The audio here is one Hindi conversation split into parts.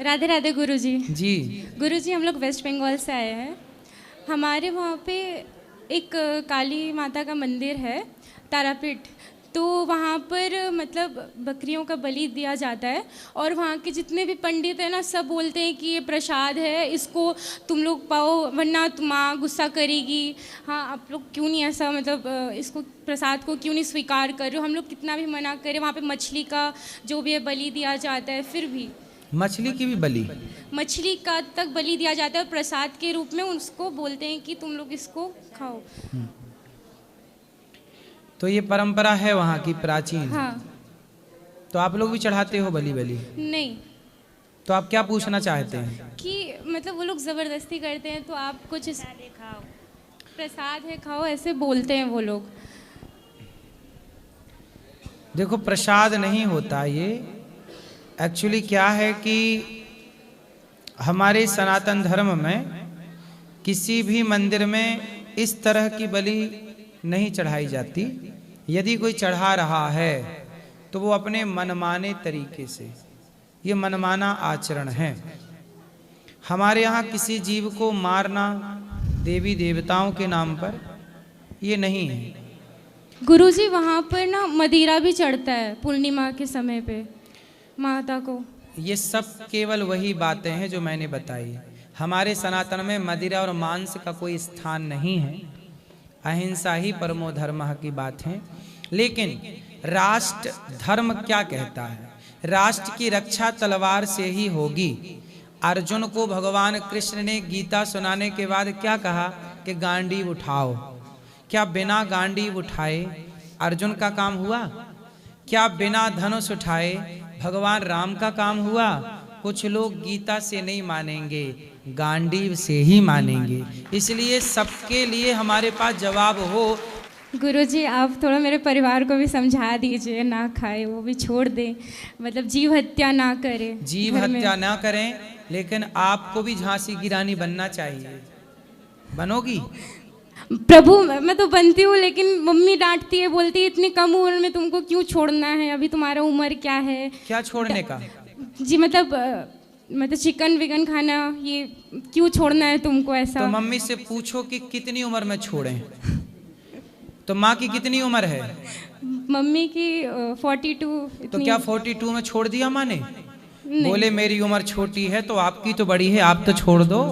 राधे राधे गुरुजी। जी गुरुजी, हम लोग वेस्ट बंगाल से आए हैं। हमारे वहाँ पे एक काली माता का मंदिर है, तारापीठ। तो वहाँ पर मतलब बकरियों का बलि दिया जाता है, और वहाँ के जितने भी पंडित हैं ना, सब बोलते हैं कि ये प्रसाद है, इसको तुम लोग पाओ वरना माँ गुस्सा करेगी। हाँ, आप लोग क्यों नहीं ऐसा मतलब इसको प्रसाद को क्यों नहीं स्वीकार कर रहे हो? हम लोग कितना भी मना करें, वहाँ पे मछली का जो भी है बलि दिया जाता है, फिर भी मछली की भी बलि? मछली का तक बलि दिया जाता है, और प्रसाद के रूप में उसको बोलते हैं कि तुम लोग इसको खाओ। तो ये परंपरा है वहाँ की प्राचीन? हाँ। तो आप लोग भी चढ़ाते हो बलि? नहीं। तो आप क्या पूछना चाहते हैं? कि मतलब वो लोग ज़बरदस्ती करते हैं, तो आप कुछ खाओ, प्रसाद है खाओ, ऐसे बोलते हैं वो लोग। देखो, प्रसाद नहीं होता ये। एक्चुअली क्या है कि हमारे सनातन धर्म में किसी भी मंदिर में इस तरह की बलि नहीं चढ़ाई जाती। यदि कोई चढ़ा रहा है तो वो अपने मनमाने तरीके से, ये मनमाना आचरण है। हमारे यहाँ किसी जीव को मारना देवी देवताओं के नाम पर ये नहीं है। गुरुजी, वहाँ पर ना मदिरा भी चढ़ता है पूर्णिमा के समय पे माता को। ये सब केवल वही बातें हैं जो मैंने बताई। हमारे सनातन में मदिरा और मांस का कोई स्थान नहीं है। अहिंसा ही परमो धर्मः की बात है। लेकिन राष्ट्र धर्म क्या कहता है? राष्ट्र की रक्षा तलवार से ही होगी। अर्जुन को भगवान कृष्ण ने गीता सुनाने के बाद क्या कहा कि गांडीव उठाओ। क्या बिना गांडीव उठाए अर्जुन का काम हुआ? क्या बिना धनुष उठाए भगवान राम का काम हुआ? कुछ लोग गीता से नहीं मानेंगे, गांडीव से ही मानेंगे। इसलिए सबके लिए हमारे पास जवाब हो। गुरुजी, आप थोड़ा मेरे परिवार को भी समझा दीजिए, ना खाए, वो भी छोड़ दें, मतलब जीव हत्या ना करें। जीव हत्या ना करें, लेकिन आपको भी झांसी की रानी बनना चाहिए। बनोगी? प्रभु, मैं तो बनती हूँ, लेकिन मम्मी डांटती है, बोलती है इतनी कम उम्र में तुमको क्यों छोड़ना है, अभी तुम्हारा उम्र क्या है? क्या छोड़ने का? जी मतलब चिकन विकन खाना, ये क्यों छोड़ना है तुमको ऐसा? तो मम्मी से पूछो कि कितनी उम्र में छोड़ें। तो माँ की कितनी उम्र है? मम्मी की 42। तो क्या 42 में छोड़ दिया माँ ने? बोले मेरी उम्र छोटी है, तो आपकी तो बड़ी है, आप तो छोड़ दो।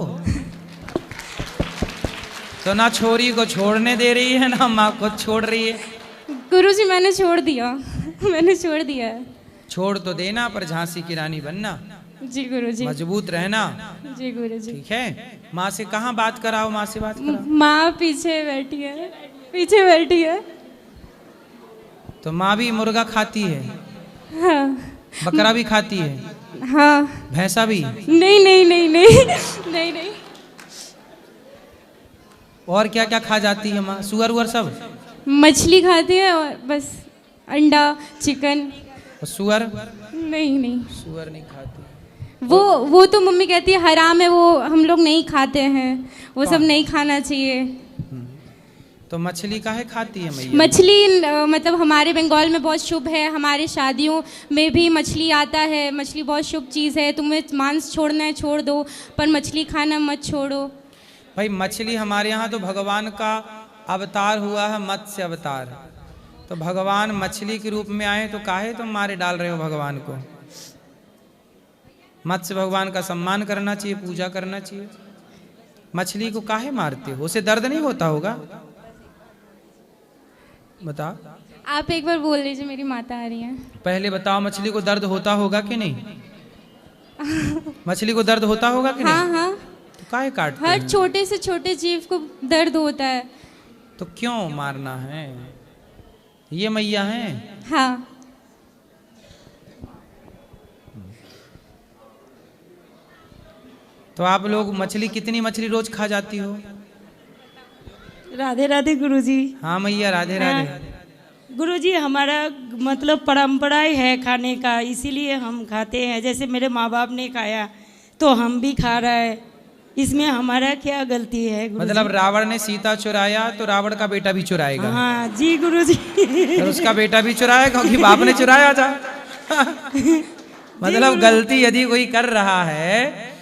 तो ना छोरी को छोड़ने दे रही है, ना माँ को छोड़ रही है। गुरुजी, मैंने छोड़ दिया। मैंने छोड़ दिया है। छोड़ तो देना, पर झांसी की रानी बनना। जी गुरुजी। मजबूत रहना। जी गुरुजी। ठीक है। माँ से कहाँ बात कराओ? माँ से बात कराओ। माँ पीछे बैठी है, पीछे बैठी है। तो माँ भी मुर्गा खाती है? हाँ। बकरा भी खाती है? हाँ। भैंसा भी? नहीं नहीं नहीं नहीं नहीं नहीं। और क्या क्या खा जाती है माँ? सुअर उअर सब? मछली खाती है, और बस अंडा चिकन। और सुअर? नहीं नहीं, सुअर नहीं खाती। वो तो मम्मी कहती है हराम है, वो हम लोग नहीं खाते हैं, वो सब नहीं खाना चाहिए। तो मछली काहे खाती है मैया? मछली मतलब हमारे बंगाल में बहुत शुभ है। हमारे शादियों में भी मछली आता है। मछली बहुत शुभ चीज़ है। तुम्हें मांस छोड़ना है छोड़ दो, पर मछली खाना मत छोड़ो। भाई, मछली हमारे यहाँ तो भगवान का अवतार हुआ है, मत्स्य अवतार। तो भगवान मछली के रूप में आए, तो काहे तुम मारे डाल रहे हो भगवान को? मत्स्य भगवान का सम्मान करना चाहिए, पूजा करना चाहिए। मछली को काहे मारते हो? उसे दर्द नहीं होता होगा? बताओ। आप एक बार बोल लीजिए, मेरी माता आ रही है। पहले बताओ, मछली को दर्द होता होगा कि नहीं? मछली को दर्द होता होगा कि नहीं? हाँ हाँ। तो काहे काटते हर हैं? छोटे से छोटे जीव को दर्द होता है। तो क्यों मारना है? ये मैया हैं? हाँ। तो आप लोग मछली, कितनी मछली रोज खा जाती हो? राधे राधे गुरुजी। हाँ मैया, राधे राधे। गुरुजी, हमारा मतलब परंपरा है खाने का, इसीलिए हम खाते हैं। जैसे मेरे माँ बाप ने खाया तो हम भी खा रहे हैं, इसमें हमारा क्या गलती है? मतलब रावण ने सीता चुराया तो रावण का बेटा भी चुराएगा? हाँ जी गुरुजी। तो उसका बेटा भी चुराएगा, क्योंकि बाप ने चुराया था। मतलब गलती यदि कोई कर रहा है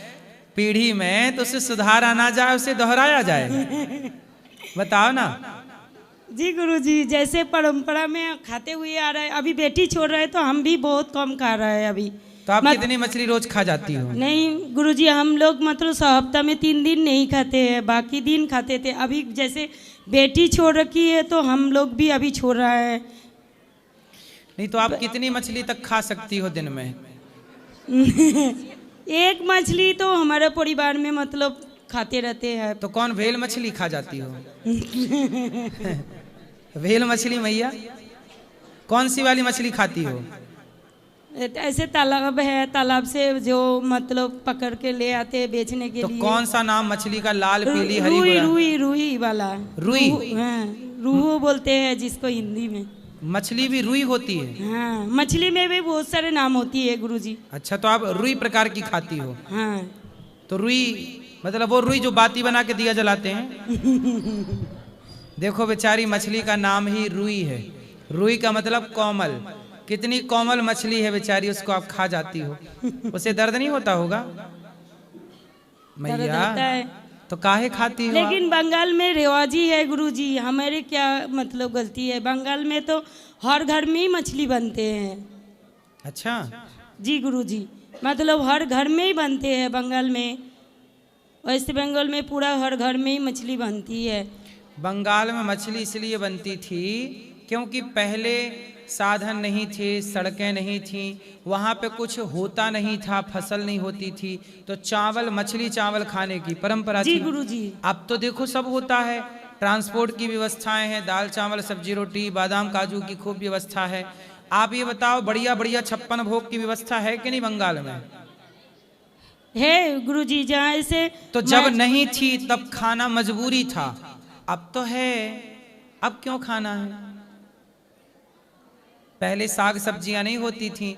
पीढ़ी में तो उसे सुधारा ना जाए, उसे दोहराया जाए। बताओ ना। जी गुरुजी, जैसे परंपरा में खाते हुए आ रहा है, अभी बेटी छोड़ रहे तो हम भी बहुत कम खा रहे हैं अभी। तो आप कितनी मछली रोज खा जाती हो? नहीं गुरुजी, हम लोग मतलब हफ्ता में 3 दिन नहीं खाते हैं, बाकी दिन खाते थे। अभी जैसे बेटी छोड़ रखी है तो हम लोग भी अभी छोड़ रहा है। नहीं तो आप कितनी मछली तक खा सकती हो दिन में? एक मछली तो हमारे परिवार में मतलब खाते रहते हैं। तो कौन व्हेल मछली खा जाती हो? व्हेल मछली मैया कौन सी वाली मछली खाती हो? ऐसे तालाब है, तालाब से जो मतलब पकड़ के ले आते हैं बेचने के तो लिए। कौन सा नाम मछली का? लाल पीली हरी रुई गुलाबी? रुई रुई वाला। रुई? हाँ, रूहू बोलते हैं जिसको हिंदी में। मछली भी रुई होती है? हाँ, मछली में भी बहुत सारे नाम होती है गुरुजी। अच्छा, तो आप रुई प्रकार की खाती हो? हाँ। तो रुई मतलब वो रुई जो बाती बना के दिया जलाते हैं। देखो बेचारी मछली का नाम ही रुई है। रुई का मतलब कोमल। कितनी कोमल मछली है बेचारी, उसको आप खा जाती हो। उसे दर्द नहीं होता होगा मैया? तो काहे खाती हो? लेकिन बंगाल में रिवाजी है गुरुजी, हमारे क्या मतलब गलती है? बंगाल में तो हर घर में ही मछली बनते हैं। अच्छा जी गुरुजी, मतलब हर घर में ही बनते हैं बंगाल में। वेस्ट बंगाल में पूरा हर घर में ही मछली बनती है। बंगाल में मछली इसलिए बनती थी क्योंकि पहले साधन नहीं थे, सड़कें नहीं थी, वहाँ पे कुछ होता नहीं था, फसल नहीं होती थी, तो चावल मछली चावल खाने की परंपरा जी थी। गुरुजी। अब तो देखो सब होता है, ट्रांसपोर्ट की व्यवस्थाएं हैं, दाल चावल सब्जी रोटी बादाम काजू की खूब व्यवस्था है। आप ये बताओ बढ़िया बढ़िया 56 भोग की व्यवस्था है कि नहीं बंगाल में? है गुरुजी, जहाँ से तो जब नहीं थी तब खाना मजबूरी था, अब तो है, अब क्यों खाना है? पहले साग सब्जियां नहीं होती थी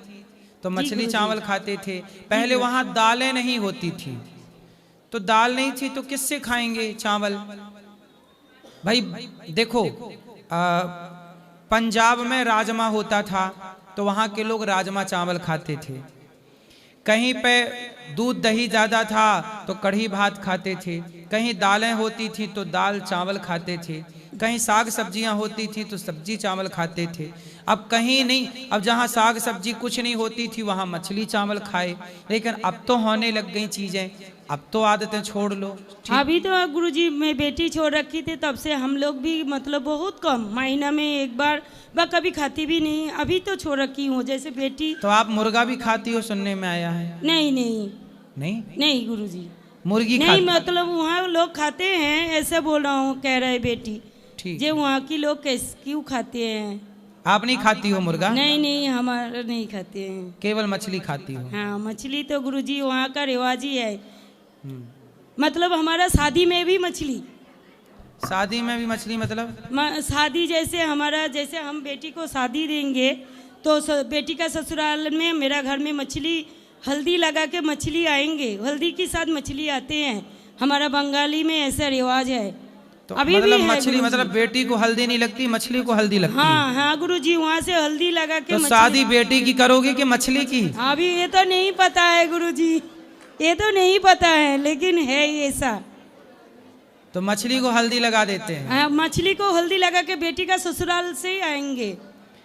तो मछली चावल खाते थे। पहले वहां दालें नहीं होती थी, तो दाल नहीं थी तो किससे खाएंगे चावल? भाई देखो, पंजाब में राजमा होता था तो वहां के लोग राजमा चावल खाते थे। कहीं पे दूध दही ज्यादा था तो कढ़ी भात खाते थे। कहीं दालें होती थी तो दाल चावल खाते थे। कहीं साग सब्जियां होती थी तो सब्जी चावल खाते थे। अब कहीं नहीं, अब जहां साग सब्जी कुछ नहीं होती थी वहां मछली चावल खाए। लेकिन अब तो होने लग गई चीजें, अब तो आदतें छोड़ लो। अभी तो गुरुजी मैं बेटी छोड़ रखी थी तब से हम लोग भी मतलब बहुत कम, महीना में एक बार, वह कभी खाती भी नहीं। अभी तो छोड़ रखी हूँ। जैसे बेटी। तो आप मुर्गा भी खाती हो सुनने में आया है? नहीं नहीं नहीं नहीं गुरुजी, मुर्गी नहीं खाती? मतलब वहाँ लोग खाते हैं ऐसे बोल रहा हूँ, कह रहे बेटी। ठीक, जो वहाँ की लोग क्यों खाते हैं? आप नहीं खाती हो मुर्गा? नहीं नहीं, हमारे नहीं खाते हैं, केवल मछली खाती हो? हाँ, मछली तो गुरुजी वहाँ का रिवाज ही है। मतलब हमारा शादी में भी मछली। शादी में भी मछली मतलब? शादी जैसे हमारा, जैसे हम बेटी को शादी देंगे तो बेटी का ससुराल में मेरा घर में मछली, हल्दी लगा के मछली आएंगे, हल्दी के साथ मछली आते हैं। हमारा बंगाली में ऐसा रिवाज है। तो अभी मतलब भी मछली मतलब बेटी को हल्दी नहीं लगती, मछली को हल्दी लगती है? हाँ हाँ गुरुजी, वहाँ से हल्दी लगा के। तो शादी बेटी की करोगे कि मछली की? अभी ये तो नहीं पता है गुरुजी, ये तो नहीं पता है, लेकिन है ऐसा। तो मछली को हल्दी लगा देते हैं? हाँ, मछली को हल्दी लगा के बेटी का ससुराल से ही आएंगे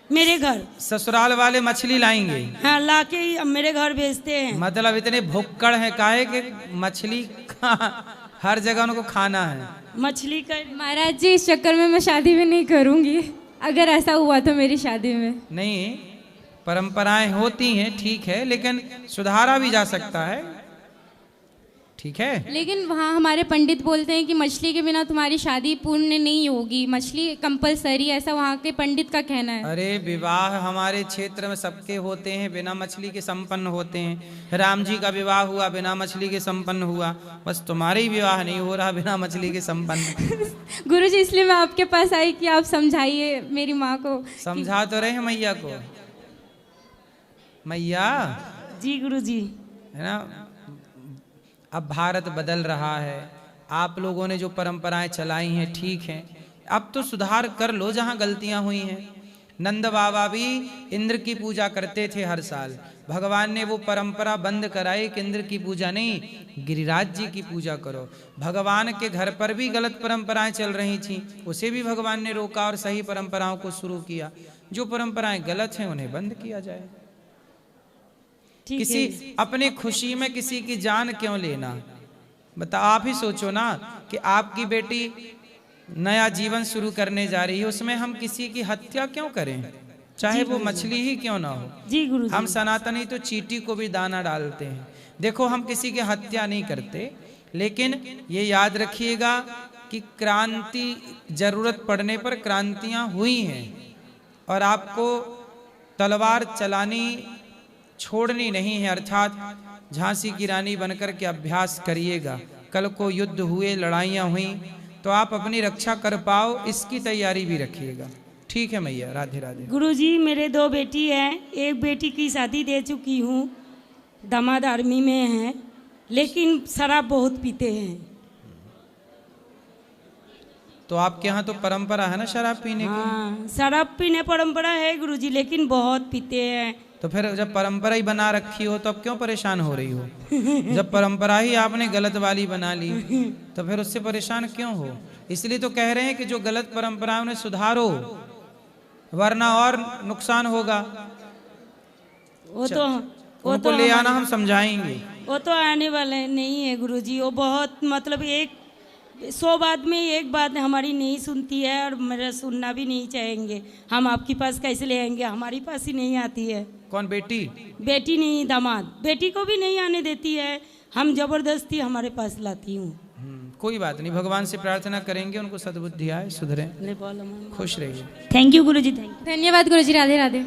मेरे घर। ससुराल वाले मछली लाएंगे? हाँ, ला के मेरे घर भेजते हैं। मतलब इतने भुक्कड़ हैं काहे कि मछली हर जगह उनको खाना है। मछली का महाराज जी, इस चक्कर में मैं शादी भी नहीं करूंगी, अगर ऐसा हुआ तो मेरी शादी में। नहीं, परंपराएं होती हैं ठीक है, लेकिन सुधारा भी जा सकता है, ठीक है। लेकिन वहाँ हमारे पंडित बोलते हैं कि मछली के बिना तुम्हारी शादी पूर्ण नहीं होगी, मछली कंपलसरी, ऐसा वहाँ के पंडित का कहना है। अरे विवाह हमारे क्षेत्र में सबके होते हैं, बिना मछली के संपन्न होते हैं। राम जी का विवाह हुआ बिना मछली के संपन्न हुआ, बस तुम्हारे ही विवाह नहीं हो रहा बिना मछली के संपन्न। गुरुजी, इसलिए मैं आपके पास आई कि आप समझाइए मेरी माँ को। समझा तो रहे हैं मैया को। मैया जी गुरुजी, है ना, अब भारत बदल रहा है, आप लोगों ने जो परंपराएं चलाई हैं ठीक हैं, अब तो सुधार कर लो जहां गलतियां हुई हैं। नंद बाबा भी इंद्र की पूजा करते थे हर साल। भगवान ने वो परंपरा बंद कराई कि इंद्र की पूजा नहीं, गिरिराज जी की पूजा करो। भगवान के घर पर भी गलत परंपराएं चल रही थी, उसे भी भगवान ने रोका और सही परंपराओं को शुरू किया। जो परंपराएं गलत हैं उन्हें बंद किया जाए। किसी अपने खुशी में किसी की जान क्यों लेना? बता, आप ही सोचो ना कि आपकी बेटी नया जीवन शुरू करने जा रही है, उसमें हम किसी की हत्या क्यों करें, चाहे वो मछली ही क्यों ना हो। जी गुरुजी। हम सनातनी तो चींटी को भी दाना डालते हैं। देखो, हम किसी की हत्या नहीं करते, लेकिन ये याद रखिएगा कि क्रांति, जरूरत पड़ने पर क्रांतियां हुई हैं और आपको तलवार चलानी छोड़नी नहीं है। अर्थात झांसी की रानी बनकर के अभ्यास करिएगा। कल को युद्ध हुए, लड़ाइयाँ हुई तो आप अपनी रक्षा कर पाओ, इसकी तैयारी भी रखिएगा। ठीक है मैया, राधे राधे। गुरुजी, मेरे 2 बेटी हैं। एक बेटी की शादी दे चुकी हूँ, दामाद आर्मी में हैं, लेकिन शराब बहुत पीते हैं। तो आपके यहाँ तो परंपरा है ना शराब पीने की? हाँ, शराब पीने परंपरा है गुरुजी, लेकिन बहुत पीते हैं। तो फिर जब परंपरा ही बना रखी हो तो अब क्यों परेशान हो रही हो? जब परंपरा ही आपने गलत वाली बना ली तो फिर उससे परेशान क्यों हो? इसलिए तो कह रहे हैं कि जो गलत परंपरा है उन्हें सुधारो, वरना और नुकसान होगा। उनको ले आना, हम समझाएंगे। वो तो आने वाले नहीं है गुरुजी। वो बहुत मतलब 100 बात में एक बात हमारी नहीं सुनती है और मेरा सुनना भी नहीं चाहेंगे। हम आपके पास कैसे ले आएंगे, हमारी पास ही नहीं आती है। कौन बेटी? बेटी नहीं, दामाद। बेटी को भी नहीं आने देती है, हम जबरदस्ती हमारे पास लाती हूँ। कोई बात नहीं, भगवान से प्रार्थना करेंगे उनको सद्बुद्धि आए, सुधरे, खुश रहिए। Thank you Guruji. Thank you. धन्यवाद गुरुजी। राधे राधे।